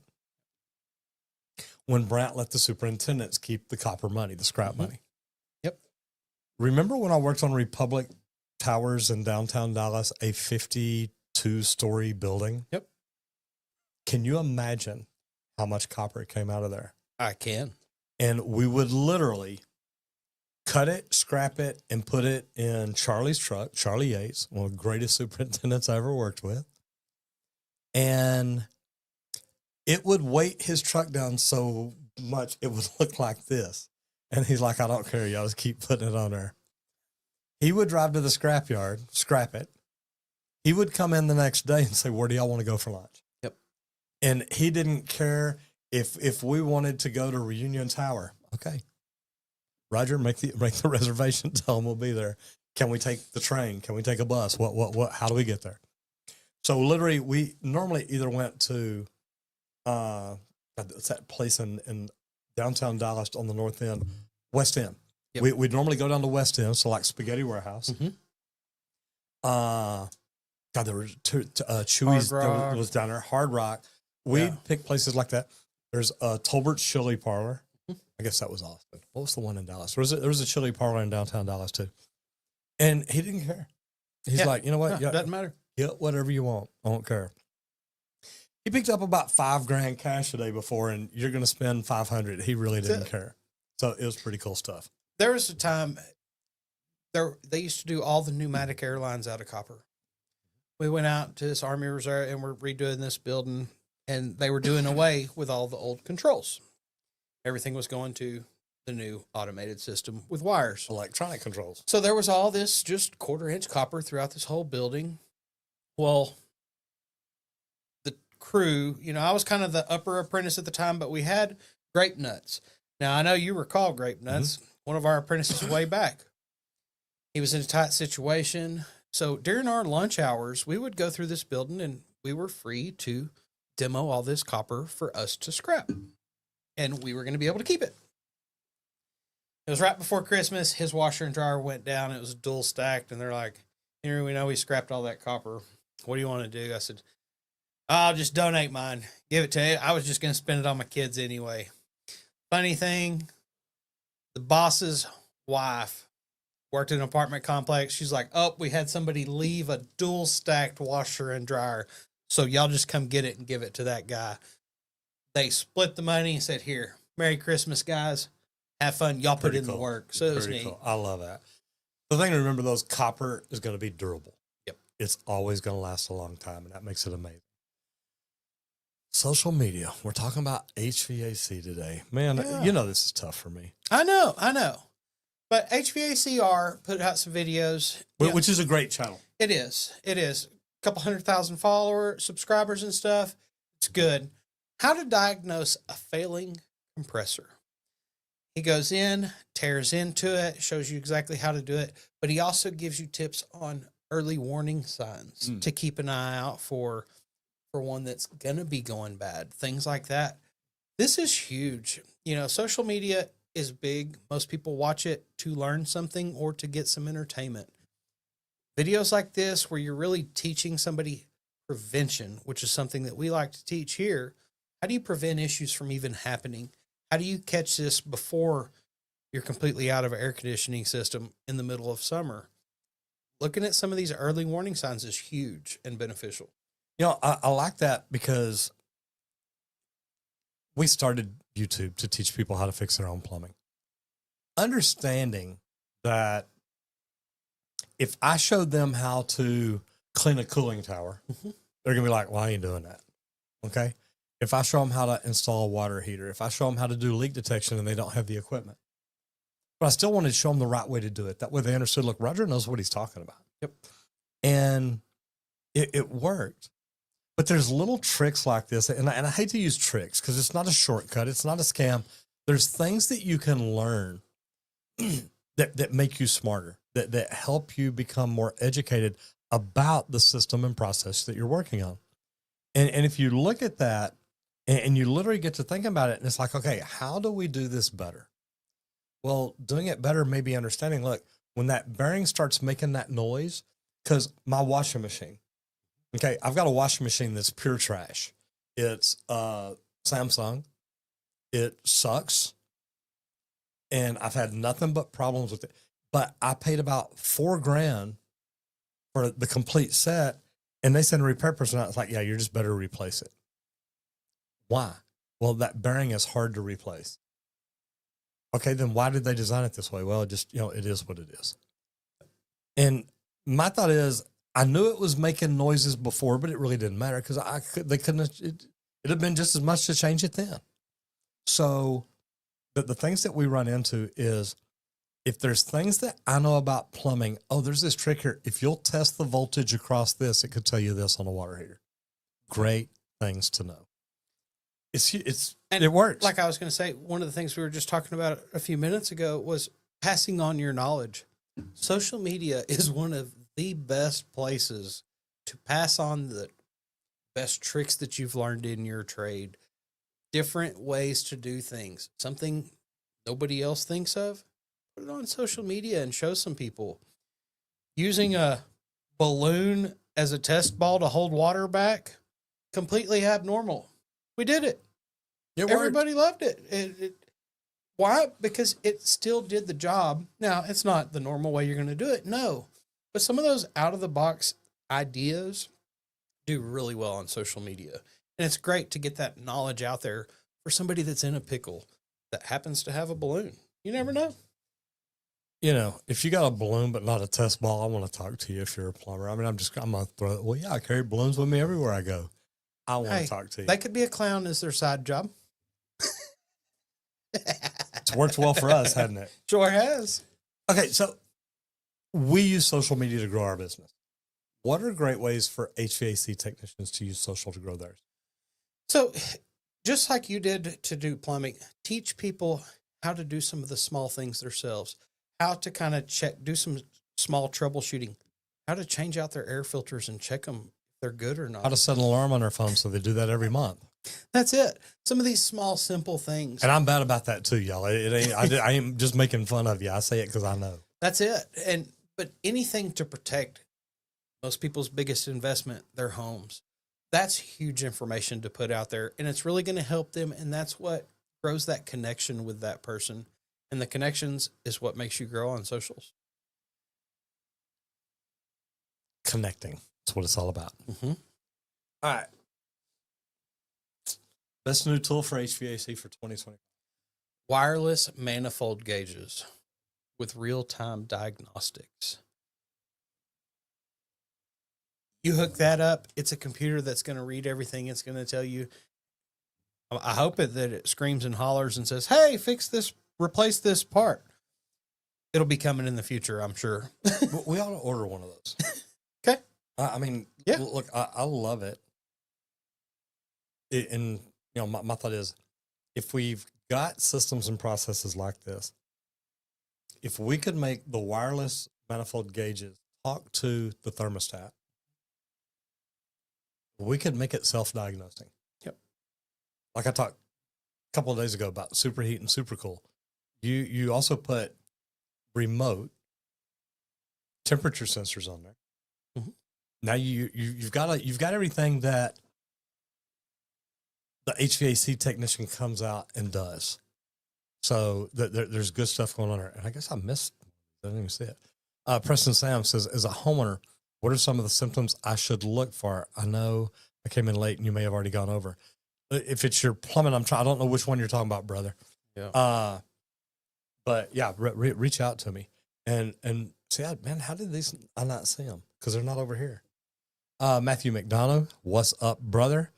when Brant let the superintendents keep the copper money, the scrap money. Yep. Remember when I worked on Republic Towers in downtown Dallas, a 52-story building? Yep. Can you imagine how much copper came out of there? I can. And we would literally cut it, scrap it, and put it in Charlie's truck, Charlie Yates, one of the greatest superintendents I ever worked with. And it would weight his truck down so much it would look like this. And he's like, I don't care. Y'all just keep putting it on there. He would drive to the scrap yard, scrap it. He would come in the next day and say, where do y'all want to go for lunch? Yep. And he didn't care if we wanted to go to Reunion Tower. Okay. Roger, make the reservation. Tell them we'll be there. Can we take the train? Can we take a bus? What, how do we get there? So literally we normally either went to, it's that place in downtown Dallas on the north end, West End. Yep. We'd normally go down to West End. So like Spaghetti Warehouse. Mm-hmm. God, there was Chewy's that was down there. Hard Rock. We'd pick places like that. There's a Tolbert's Chili Parlor. I guess that was Austin. What was the one in Dallas? There was a chili parlor in downtown Dallas too. And he didn't care. He's like, you know what? Doesn't matter. Get whatever you want. I don't care. He picked up about $5,000 cash the day before, and you're going to spend $500. He really didn't care. So it was pretty cool stuff. There was a time they used to do all the pneumatic airlines out of copper. We went out to this Army Reserve and we're redoing this building, and they were doing away with all the old controls. Everything was going to the new automated system with wires. Electronic controls. So there was all this just 1/4-inch copper throughout this whole building. Well, the crew, I was kind of the upper apprentice at the time, but we had Grape Nuts. Now, I know you recall Grape Nuts, one of our apprentices way back. He was in a tight situation. So during our lunch hours, we would go through this building and we were free to demo all this copper for us to scrap. And we were going to be able to keep it. It was right before Christmas. His washer and dryer went down. It was dual stacked. And they're like, Henry, we know we scrapped all that copper. What do you want to do? I said, I'll just donate mine. Give it to you. I was just going to spend it on my kids anyway. Funny thing, the boss's wife worked in an apartment complex. She's like, oh, we had somebody leave a dual stacked washer and dryer. So y'all just come get it and give it to that guy. They split the money and said, here, Merry Christmas, guys. Have fun. Y'all put in the work. So it was neat. Cool. I love that. The thing to remember, though, is copper is going to be durable. Yep. It's always going to last a long time, and that makes it amazing. Social media. We're talking about HVAC today. Man, this is tough for me. I know. But HVACR put out some videos. Which is a great channel. It is. A couple 100,000 followers, subscribers and stuff. It's good. How to diagnose a failing compressor. He goes in, tears into it, shows you exactly how to do it, but he also gives you tips on early warning signs to keep an eye out for one that's going to be going bad, things like that. This is huge. Social media is big. Most people watch it to learn something or to get some entertainment. Videos like this, where you're really teaching somebody prevention, which is something that we like to teach here. How do you prevent issues from even happening? How do you catch this before you're completely out of an air conditioning system in the middle of summer? Looking at some of these early warning signs is huge and beneficial. You know, I like that because we started YouTube to teach people how to fix their own plumbing. Understanding that if I showed them how to clean a cooling tower, they're going to be like, why are you doing that? Okay. If I show them how to install a water heater, if I show them how to do leak detection and they don't have the equipment, but I still wanted to show them the right way to do it. That way they understood, look, Roger knows what he's talking about. Yep. And it worked. But there's little tricks like this. And I hate to use tricks because it's not a shortcut. It's not a scam. There's things that you can learn that make you smarter, that help you become more educated about the system and process that you're working on. And if you look at that and you literally get to think about it, and it's like, okay, how do we do this better? Well, doing it better may be understanding, look, when that bearing starts making that noise, because my washing machine, okay, I've got a washing machine that's pure trash. It's Samsung. It sucks. And I've had nothing but problems with it. But I paid about $4,000 for the complete set. And they sent a repair person out. It's like, yeah, you're just better replace it. Why? Well, that bearing is hard to replace. Okay, then why did they design it this way? Well, just, it is what it is. And my thought is, I knew it was making noises before, but it really didn't matter because they couldn't. It'd have been just as much to change it then. So, the things that we run into is, if there's things that I know about plumbing, there's this trick here. If you'll test the voltage across this, it could tell you this on a water heater. Great things to know. It works. Like I was going to say, one of the things we were just talking about a few minutes ago was passing on your knowledge. Social media is one of the best places to pass on the best tricks that you've learned in your trade, different ways to do things, something nobody else thinks of. Put it on social media and show some people. Using a balloon as a test ball to hold water back, completely abnormal. We did it. Everybody loved it. Why? Because it still did the job. Now, it's not the normal way you're going to do it. No. But some of those out-of-the-box ideas do really well on social media. And it's great to get that knowledge out there for somebody that's in a pickle that happens to have a balloon. You never know. If you got a balloon but not a test ball, I want to talk to you if you're a plumber. I mean, I'm going to throw it. Well, yeah, I carry balloons with me everywhere I go. I want to talk to you. They could be a clown as their side job. It's worked well for us, hasn't it? Sure has. Okay, so we use social media to grow our business. What are great ways for HVAC technicians to use social to grow theirs? So just like you did to do plumbing, teach people how to do some of the small things themselves, how to kind of do some small troubleshooting, how to change out their air filters and check them if they're good or not. How to set an alarm on their phone so they do that every month. That's it. Some of these small, simple things. And I'm bad about that too, y'all. I ain't just making fun of you. I say it because I know. That's it. But anything to protect most people's biggest investment, their homes. That's huge information to put out there. And it's really going to help them. And that's what grows that connection with that person. And the connections is what makes you grow on socials. Connecting. That's what it's all about. Mm-hmm. All right. Best new tool for HVAC for 2020. Wireless manifold gauges with real-time diagnostics. You hook that up, it's a computer that's going to read everything. It's going to tell you. I hope that it screams and hollers and says, hey, fix this, replace this part. It'll be coming in the future, I'm sure. We ought to order one of those. Okay. I mean, yeah. Look, I love it. And, my thought is, if we've got systems and processes like this, if we could make the wireless manifold gauges talk to the thermostat, we could make it self-diagnosing. Yep. Like I talked a couple of days ago about superheat and supercool. you also put remote temperature sensors on there. Mhm. Now you've got everything that the HVAC technician comes out and does. So there's good stuff going on there. And I guess I didn't even see it. Preston Sam says, as a homeowner, what are some of the symptoms I should look for? I know I came in late and you may have already gone over. If it's your plumbing, I don't know which one you're talking about, brother. Yeah. But yeah, reach out to me and say, man, how did I not see them? Because they're not over here. Matthew McDonough, what's up, brother?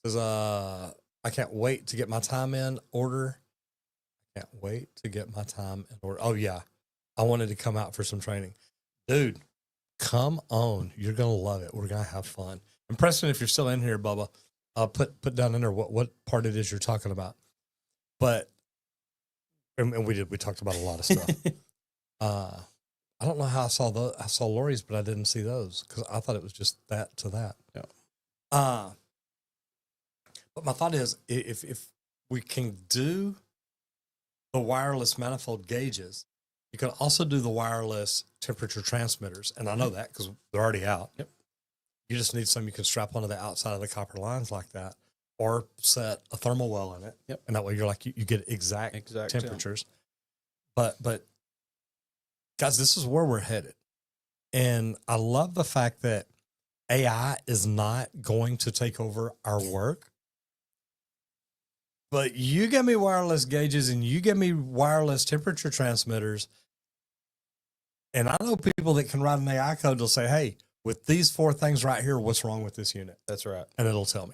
Says, I can't wait to get my time in order. Can't wait to get my time in order. Oh yeah, I wanted to come out for some training, dude. Come on, you're gonna love it. We're gonna have fun. And Preston, if you're still in here, Bubba, put down in there what part it is you're talking about. But and we talked about a lot of stuff. I don't know how I saw Lori's, but I didn't see those because I thought it was just that to that. Yeah. But my thought is, if we can do the wireless manifold gauges, you can also do the wireless temperature transmitters. And I know that because they're already out. Yep. You just need some you can strap onto the outside of the copper lines like that, or set a thermal well in it. Yep. And that way you're like, you get exact temperatures. But guys, this is where we're headed. And I love the fact that AI is not going to take over our work. But you give me wireless gauges and you give me wireless temperature transmitters. And I know people that can write an AI code will say, hey, with these 4 things right here, what's wrong with this unit? That's right. And it'll tell me.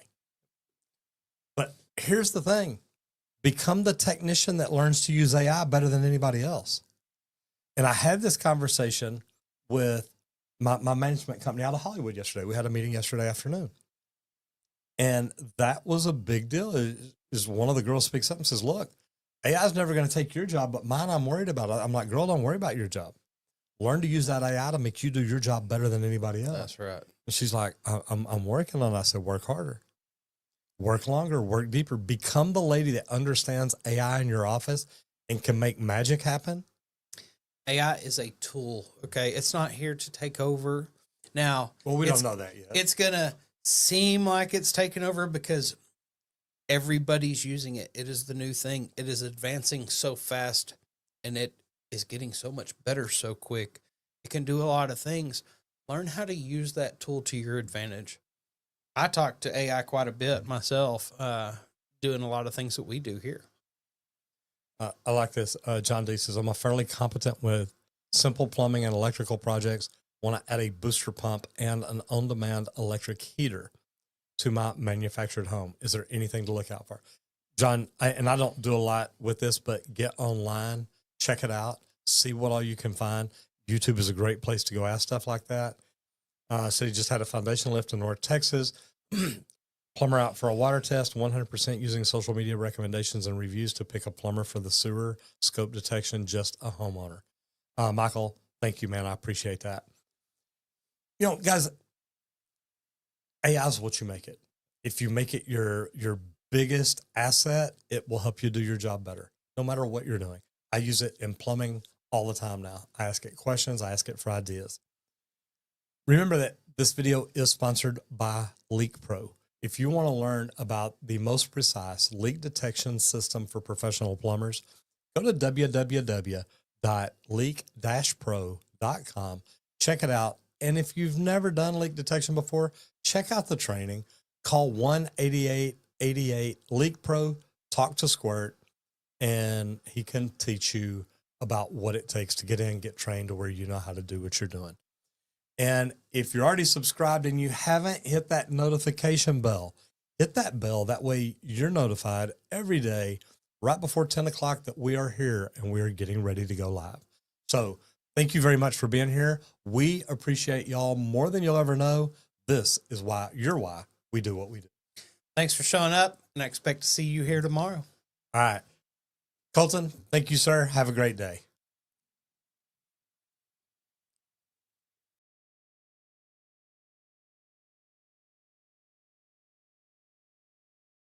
But here's the thing. Become the technician that learns to use AI better than anybody else. And I had this conversation with my management company out of Hollywood yesterday. We had a meeting yesterday afternoon. And that was a big deal. Is one of the girls speaks up and says, look, AI is never going to take your job, but mine I'm worried about. I'm like, girl, don't worry about your job. Learn to use that AI to make you do your job better than anybody else. That's right. And she's like, I'm working on it. I said, work harder, work longer, work deeper. Become the lady that understands AI in your office and can make magic happen. AI is a tool. Okay. It's not here to take over. Now, Well, we don't know that yet. It's going to seem like it's taken over because everybody's using it. It is the new thing. It is advancing so fast and it is getting so much better so quick. It can do a lot of things. Learn how to use that tool to your advantage. I talk to AI quite a bit myself, doing a lot of things that we do here. I like this. John D says, I'm fairly competent with simple plumbing and electrical projects. Want to add a booster pump and an on-demand electric heater to my manufactured home. Is there anything to look out for? John, I don't do a lot with this, but get online, check it out, see what all you can find. YouTube is a great place to go ask stuff like that. So he just had a foundation lift in North Texas. Plumber out for a water test, 100% using social media recommendations and reviews to pick a plumber for the sewer scope detection, just a homeowner. Michael, thank you, man. I appreciate that. You know, guys, AI is what you make it. If you make it your biggest asset, it will help you do your job better, no matter what you're doing. I use it in plumbing all the time now. I ask it questions. I ask it for ideas. Remember that this video is sponsored by Leak Pro. If you want to learn about the most precise leak detection system for professional plumbers, go to www.leak-pro.com. Check it out. And if you've never done leak detection before, check out the training. Call 1-8888-LEAK-PRO, talk to Squirt, and he can teach you about what it takes to get in, get trained to where you know how to do what you're doing. And if you're already subscribed and you haven't hit that notification bell, hit that bell. That way you're notified every day right before 10 o'clock that we are here and we are getting ready to go live. So thank you very much for being here. We appreciate y'all more than you'll ever know. This is why we do what we do. Thanks for showing up, and I expect to see you here tomorrow. All right. Colton, thank you, sir. Have a great day.